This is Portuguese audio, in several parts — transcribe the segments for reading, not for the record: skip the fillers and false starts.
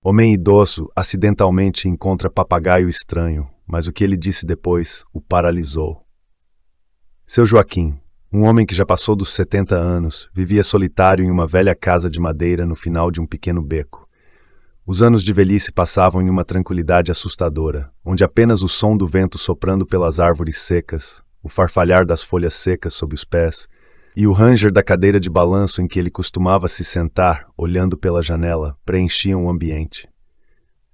Homem idoso acidentalmente encontra papagaio estranho, mas o que ele disse depois o paralisou. Seu Joaquim, um homem que já passou dos 70 anos, vivia solitário em uma velha casa de madeira no final de um pequeno beco. Os anos de velhice passavam em uma tranquilidade assustadora, onde apenas o som do vento soprando pelas árvores secas, o farfalhar das folhas secas sob os pés e o ranger da cadeira de balanço em que ele costumava se sentar, olhando pela janela, preenchiam o ambiente.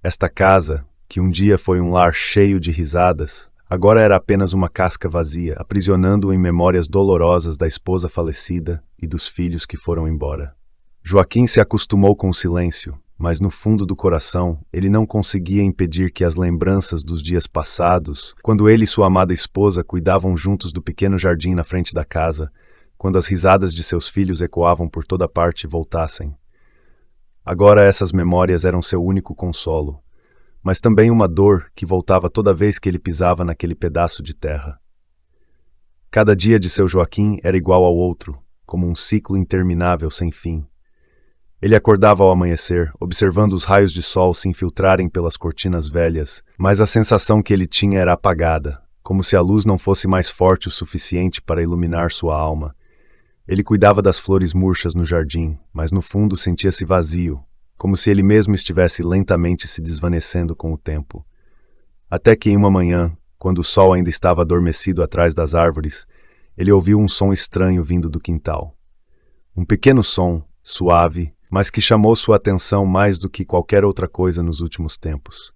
Esta casa, que um dia foi um lar cheio de risadas, agora era apenas uma casca vazia, aprisionando-o em memórias dolorosas da esposa falecida e dos filhos que foram embora. Joaquim se acostumou com o silêncio, mas no fundo do coração ele não conseguia impedir que as lembranças dos dias passados, quando ele e sua amada esposa cuidavam juntos do pequeno jardim na frente da casa, quando as risadas de seus filhos ecoavam por toda parte, voltassem. Agora essas memórias eram seu único consolo, mas também uma dor que voltava toda vez que ele pisava naquele pedaço de terra. Cada dia de seu Joaquim era igual ao outro, como um ciclo interminável sem fim. Ele acordava ao amanhecer, observando os raios de sol se infiltrarem pelas cortinas velhas, mas a sensação que ele tinha era apagada, como se a luz não fosse mais forte o suficiente para iluminar sua alma. Ele cuidava das flores murchas no jardim, mas no fundo sentia-se vazio, como se ele mesmo estivesse lentamente se desvanecendo com o tempo. Até que em uma manhã, quando o sol ainda estava adormecido atrás das árvores, ele ouviu um som estranho vindo do quintal. Um pequeno som, suave, mas que chamou sua atenção mais do que qualquer outra coisa nos últimos tempos.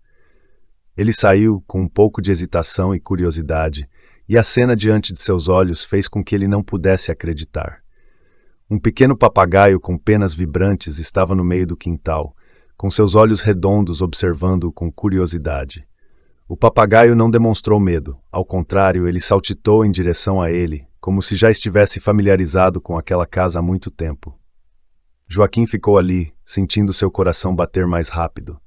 Ele saiu com um pouco de hesitação e curiosidade, e a cena diante de seus olhos fez com que ele não pudesse acreditar. Um pequeno papagaio com penas vibrantes estava no meio do quintal, com seus olhos redondos observando-o com curiosidade. O papagaio não demonstrou medo, ao contrário, ele saltitou em direção a ele, como se já estivesse familiarizado com aquela casa há muito tempo. Joaquim ficou ali, sentindo seu coração bater mais rápido.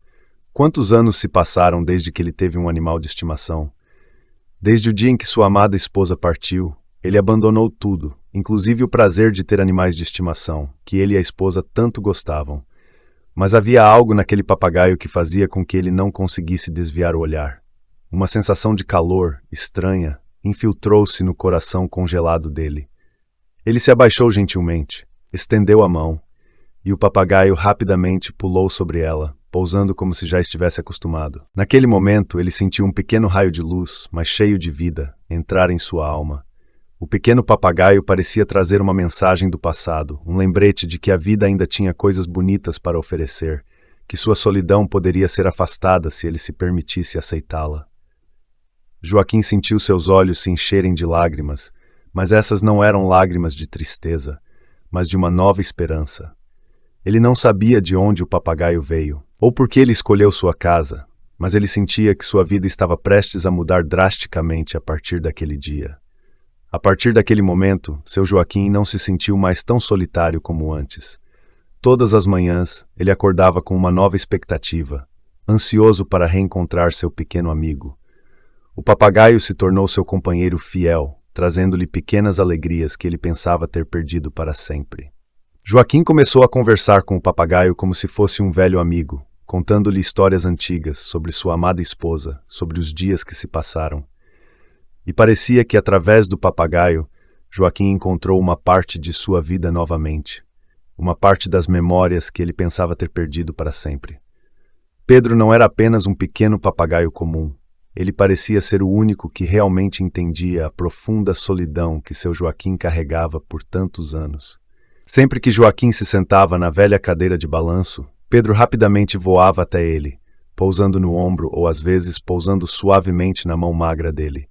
Quantos anos se passaram desde que ele teve um animal de estimação? Desde o dia em que sua amada esposa partiu, ele abandonou tudo, inclusive o prazer de ter animais de estimação, que ele e a esposa tanto gostavam. Mas havia algo naquele papagaio que fazia com que ele não conseguisse desviar o olhar. Uma sensação de calor, estranha, infiltrou-se no coração congelado dele. Ele se abaixou gentilmente, estendeu a mão, e o papagaio rapidamente pulou sobre ela, pousando como se já estivesse acostumado. Naquele momento, ele sentiu um pequeno raio de luz, mas cheio de vida, entrar em sua alma. O pequeno papagaio parecia trazer uma mensagem do passado, um lembrete de que a vida ainda tinha coisas bonitas para oferecer, que sua solidão poderia ser afastada se ele se permitisse aceitá-la. Joaquim sentiu seus olhos se encherem de lágrimas, mas essas não eram lágrimas de tristeza, mas de uma nova esperança. Ele não sabia de onde o papagaio veio, ou por que ele escolheu sua casa, mas ele sentia que sua vida estava prestes a mudar drasticamente a partir daquele dia. A partir daquele momento, seu Joaquim não se sentiu mais tão solitário como antes. Todas as manhãs, ele acordava com uma nova expectativa, ansioso para reencontrar seu pequeno amigo. O papagaio se tornou seu companheiro fiel, trazendo-lhe pequenas alegrias que ele pensava ter perdido para sempre. Joaquim começou a conversar com o papagaio como se fosse um velho amigo, contando-lhe histórias antigas sobre sua amada esposa, sobre os dias que se passaram. E parecia que, através do papagaio, Joaquim encontrou uma parte de sua vida novamente, uma parte das memórias que ele pensava ter perdido para sempre. Pedro não era apenas um pequeno papagaio comum. Ele parecia ser o único que realmente entendia a profunda solidão que seu Joaquim carregava por tantos anos. Sempre que Joaquim se sentava na velha cadeira de balanço, Pedro rapidamente voava até ele, pousando no ombro ou às vezes pousando suavemente na mão magra dele.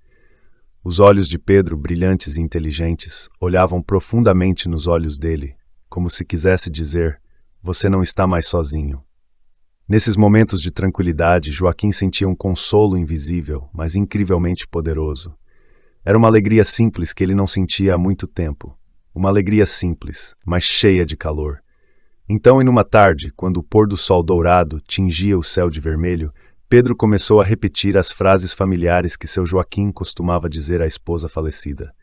Os olhos de Pedro, brilhantes e inteligentes, olhavam profundamente nos olhos dele, como se quisesse dizer: "Você não está mais sozinho." Nesses momentos de tranquilidade, Joaquim sentia um consolo invisível, mas incrivelmente poderoso. Era uma alegria simples que ele não sentia há muito tempo. Uma alegria simples, mas cheia de calor. Então, em uma tarde, quando o pôr do sol dourado tingia o céu de vermelho, Pedro começou a repetir as frases familiares que seu Joaquim costumava dizer à esposa falecida.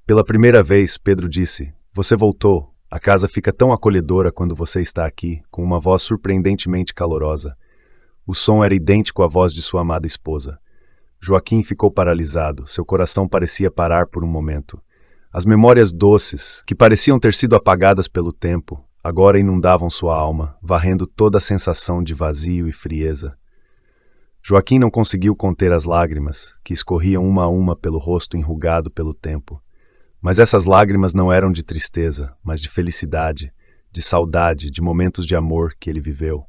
Pela primeira vez, Pedro disse: "Você voltou, A casa fica tão acolhedora quando você está aqui, com uma voz surpreendentemente calorosa. O som era idêntico à voz de sua amada esposa. Joaquim ficou paralisado, seu coração parecia parar por um momento. As memórias doces, que pareciam ter sido apagadas pelo tempo, agora inundavam sua alma, varrendo toda a sensação de vazio e frieza. Joaquim não conseguiu conter as lágrimas, que escorriam uma a uma pelo rosto enrugado pelo tempo. Mas essas lágrimas não eram de tristeza, mas de felicidade, de saudade, de momentos de amor que ele viveu.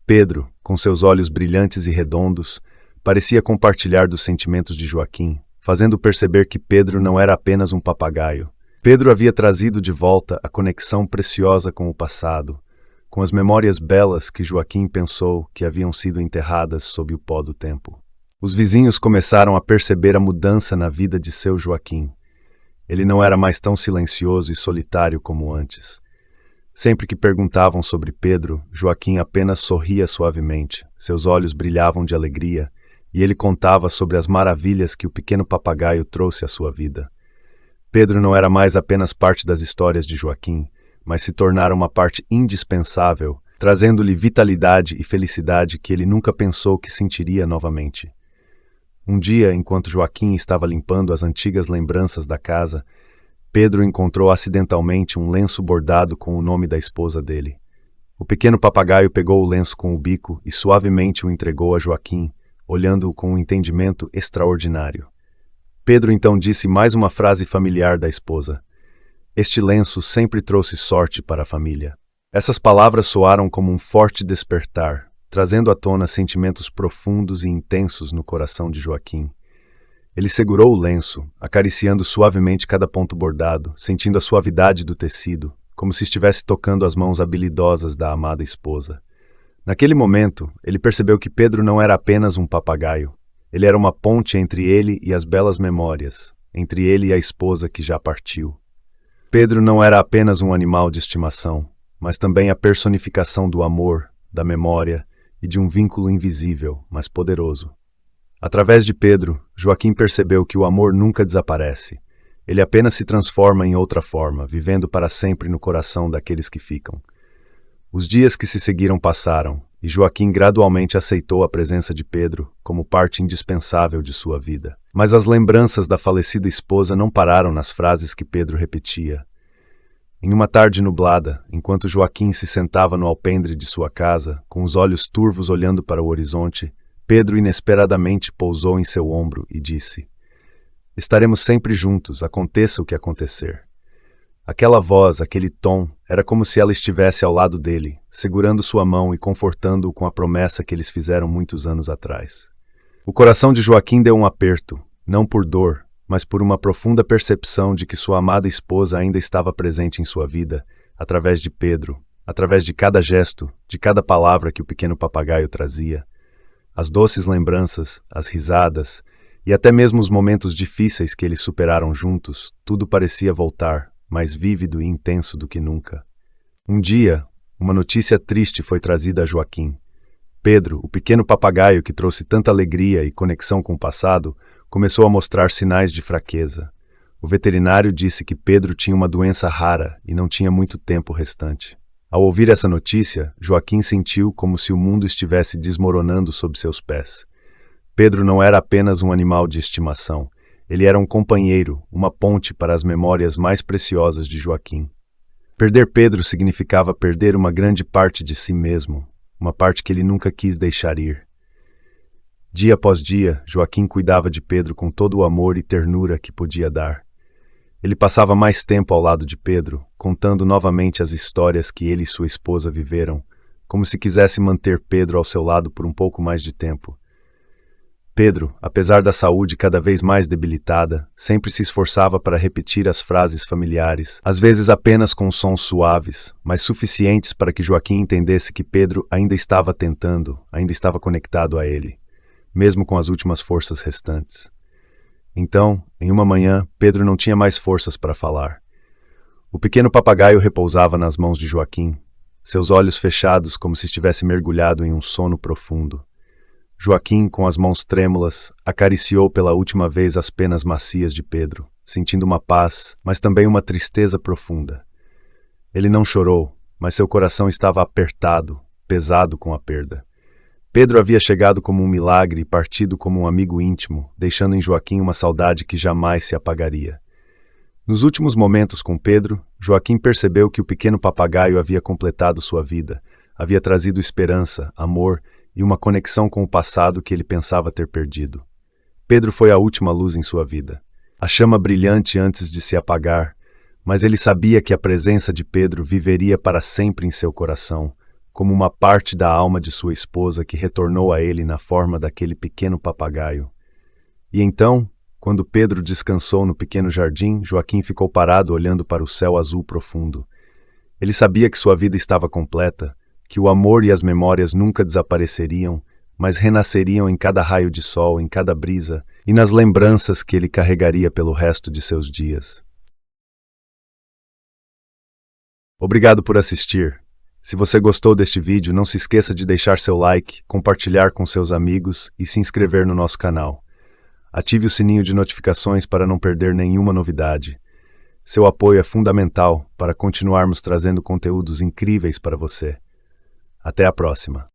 Pedro, com seus olhos brilhantes e redondos, parecia compartilhar dos sentimentos de Joaquim, fazendo perceber que Pedro não era apenas um papagaio. Pedro havia trazido de volta a conexão preciosa com o passado, com as memórias belas que Joaquim pensou que haviam sido enterradas sob o pó do tempo. Os vizinhos começaram a perceber a mudança na vida de seu Joaquim. Ele não era mais tão silencioso e solitário como antes. Sempre que perguntavam sobre Pedro, Joaquim apenas sorria suavemente, seus olhos brilhavam de alegria, e ele contava sobre as maravilhas que o pequeno papagaio trouxe à sua vida. Pedro não era mais apenas parte das histórias de Joaquim, mas se tornara uma parte indispensável, trazendo-lhe vitalidade e felicidade que ele nunca pensou que sentiria novamente. Um dia, enquanto Joaquim estava limpando as antigas lembranças da casa, Pedro encontrou acidentalmente um lenço bordado com o nome da esposa dele. O pequeno papagaio pegou o lenço com o bico e suavemente o entregou a Joaquim, olhando-o com um entendimento extraordinário. Pedro então disse mais uma frase familiar da esposa. Este lenço sempre trouxe sorte para a família. Essas palavras soaram como um forte despertar, trazendo à tona sentimentos profundos e intensos no coração de Joaquim. Ele segurou o lenço, acariciando suavemente cada ponto bordado, sentindo a suavidade do tecido, como se estivesse tocando as mãos habilidosas da amada esposa. Naquele momento, ele percebeu que Pedro não era apenas um papagaio. Ele era uma ponte entre ele e as belas memórias, entre ele e a esposa que já partiu. Pedro não era apenas um animal de estimação, mas também a personificação do amor, da memória e de um vínculo invisível, mas poderoso. Através de Pedro, Joaquim percebeu que o amor nunca desaparece. Ele apenas se transforma em outra forma, vivendo para sempre no coração daqueles que ficam. Os dias que se seguiram passaram, e Joaquim gradualmente aceitou a presença de Pedro como parte indispensável de sua vida. Mas as lembranças da falecida esposa não pararam nas frases que Pedro repetia. Em uma tarde nublada, enquanto Joaquim se sentava no alpendre de sua casa, com os olhos turvos olhando para o horizonte, Pedro inesperadamente pousou em seu ombro e disse: "Estaremos sempre juntos, aconteça o que acontecer." Aquela voz, aquele tom, era como se ela estivesse ao lado dele, segurando sua mão e confortando-o com a promessa que eles fizeram muitos anos atrás. O coração de Joaquim deu um aperto, não por dor, mas por uma profunda percepção de que sua amada esposa ainda estava presente em sua vida, através de Pedro, através de cada gesto, de cada palavra que o pequeno papagaio trazia. As doces lembranças, as risadas e até mesmo os momentos difíceis que eles superaram juntos, tudo parecia voltar, mais vívido e intenso do que nunca. Um dia, uma notícia triste foi trazida a Joaquim. Pedro, o pequeno papagaio que trouxe tanta alegria e conexão com o passado, começou a mostrar sinais de fraqueza. O veterinário disse que Pedro tinha uma doença rara e não tinha muito tempo restante. Ao ouvir essa notícia, Joaquim sentiu como se o mundo estivesse desmoronando sob seus pés. Pedro não era apenas um animal de estimação. Ele era um companheiro, uma ponte para as memórias mais preciosas de Joaquim. Perder Pedro significava perder uma grande parte de si mesmo, uma parte que ele nunca quis deixar ir. Dia após dia, Joaquim cuidava de Pedro com todo o amor e ternura que podia dar. Ele passava mais tempo ao lado de Pedro, contando novamente as histórias que ele e sua esposa viveram, como se quisesse manter Pedro ao seu lado por um pouco mais de tempo. Pedro, apesar da saúde cada vez mais debilitada, sempre se esforçava para repetir as frases familiares, às vezes apenas com sons suaves, mas suficientes para que Joaquim entendesse que Pedro ainda estava tentando, ainda estava conectado a ele, mesmo com as últimas forças restantes. Então, em uma manhã, Pedro não tinha mais forças para falar. O pequeno papagaio repousava nas mãos de Joaquim, seus olhos fechados como se estivesse mergulhado em um sono profundo. Joaquim, com as mãos trêmulas, acariciou pela última vez as penas macias de Pedro, sentindo uma paz, mas também uma tristeza profunda. Ele não chorou, mas seu coração estava apertado, pesado com a perda. Pedro havia chegado como um milagre e partido como um amigo íntimo, deixando em Joaquim uma saudade que jamais se apagaria. Nos últimos momentos com Pedro, Joaquim percebeu que o pequeno papagaio havia completado sua vida, havia trazido esperança, amor e uma conexão com o passado que ele pensava ter perdido. Pedro foi a última luz em sua vida, a chama brilhante antes de se apagar, mas ele sabia que a presença de Pedro viveria para sempre em seu coração, como uma parte da alma de sua esposa que retornou a ele na forma daquele pequeno papagaio. E então, quando Pedro descansou no pequeno jardim, Joaquim ficou parado olhando para o céu azul profundo. Ele sabia que sua vida estava completa, que o amor e as memórias nunca desapareceriam, mas renasceriam em cada raio de sol, em cada brisa e nas lembranças que ele carregaria pelo resto de seus dias. Obrigado por assistir. Se você gostou deste vídeo, não se esqueça de deixar seu like, compartilhar com seus amigos e se inscrever no nosso canal. Ative o sininho de notificações para não perder nenhuma novidade. Seu apoio é fundamental para continuarmos trazendo conteúdos incríveis para você. Até a próxima!